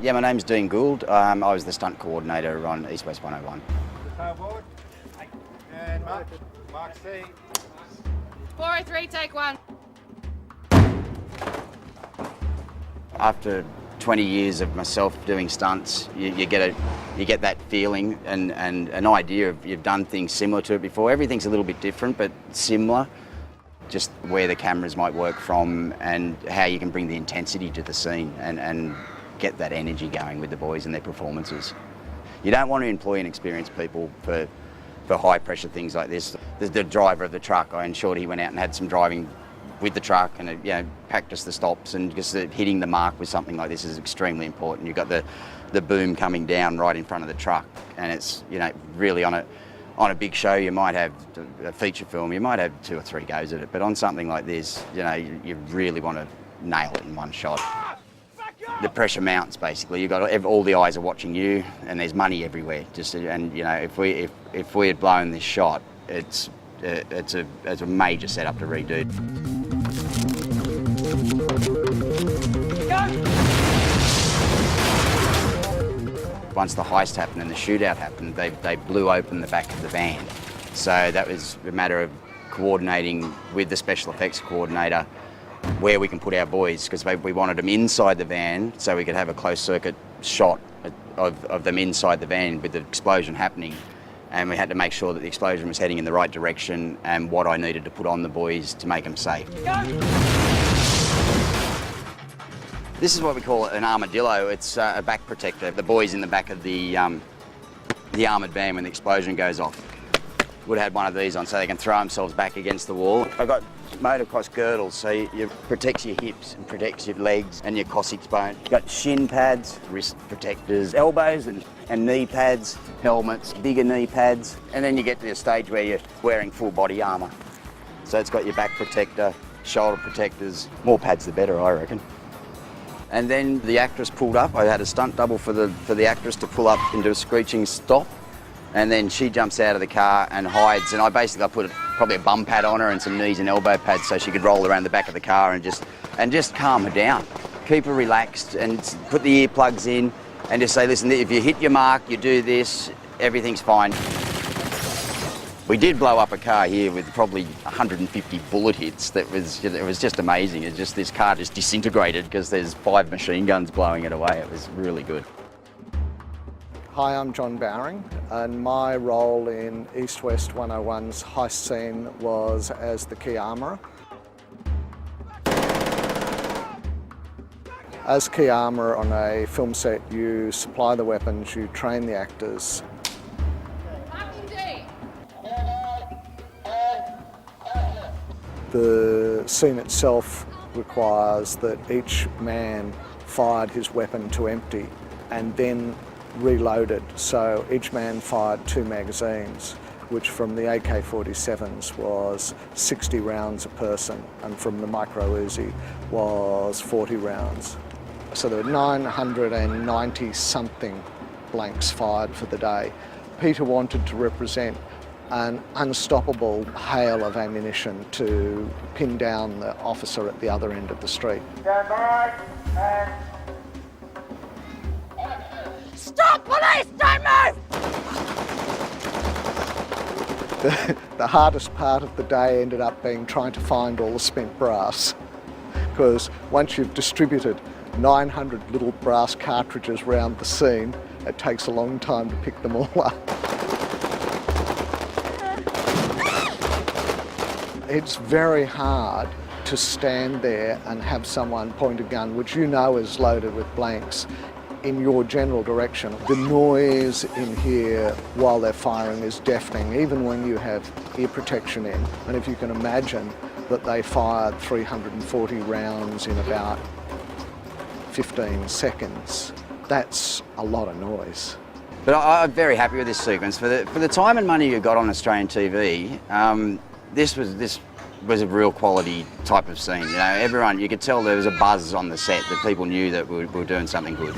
Yeah, my name's Gould. I was the stunt coordinator on East West 101. Tailboard. And Mark C. 403, take one. After 20 years of myself doing stunts, you get that feeling and an idea of you've done things similar to it before. Everything's a little bit different, but similar. Just where the cameras might work from and how you can bring the intensity to the scene and get that energy going with the boys and their performances. You don't want to employ inexperienced people for high pressure things like this. The driver of the truck, I ensured he went out and had some driving with the truck and practiced the stops, and just hitting the mark with something like this is extremely important. You've got the boom coming down right in front of the truck, and it's really on a big show you might have a feature film, you might have 2 or 3 goes at it, but on something like this, you really want to nail it in one shot. The pressure mounts basically. You've got all the eyes are watching you, and there's money everywhere. If we had blown this shot, it's a major setup to redo. Once the heist happened and the shootout happened, they blew open the back of the van. So that was a matter of coordinating with the special effects coordinator where we can put our boys, because we wanted them inside the van so we could have a closed circuit shot of them inside the van with the explosion happening. And we had to make sure that the explosion was heading in the right direction and what I needed to put on the boys to make them safe. This is what we call an armadillo. It's a back protector. The boys in the back of the armoured van, when the explosion goes off, would have had one of these on so they can throw themselves back against the wall. I've got motocross girdles, so it protects your hips and protects your legs and your coccyx bone. You've got shin pads, wrist protectors, elbows and knee pads, helmets, bigger knee pads, and then you get to the stage where you're wearing full body armour. So it's got your back protector, shoulder protectors, more pads the better, I reckon. And then the actress pulled up. I had a stunt double for the actress to pull up into a screeching stop, and then she jumps out of the car and hides, and I put probably a bum pad on her and some knees and elbow pads so she could roll around the back of the car and just calm her down. Keep her relaxed and put the earplugs in and just say, listen, if you hit your mark, you do this, everything's fine. We did blow up a car here with probably 150 bullet hits. It was just amazing. This car just disintegrated because there's 5 machine guns blowing it away. It was really good. Hi, I'm John Bowring, and my role in East West 101's heist scene was as the key armourer. As key armourer on a film set, you supply the weapons, you train the actors. The scene itself requires that each man fired his weapon to empty and then reloaded. So each man fired 2 magazines, which from the AK-47s was 60 rounds a person, and from the micro Uzi was 40 rounds. So there were 990 something blanks fired for the day. Peter wanted to represent an unstoppable hail of ammunition to pin down the officer at the other end of the street. Stop, police! Don't move! The hardest part of the day ended up being trying to find all the spent brass, because once you've distributed 900 little brass cartridges around the scene, it takes a long time to pick them all up. It's very hard to stand there and have someone point a gun, which you know is loaded with blanks, in your general direction. The noise in here while they're firing is deafening, even when you have ear protection in. And if you can imagine that they fired 340 rounds in about 15 seconons, that's a lot of noise. But I'm very happy with this sequence. For the time and money you got on Australian TV, this was a real quality type of scene. Everyone, you could tell there was a buzz on the set, that people knew that we were doing something good.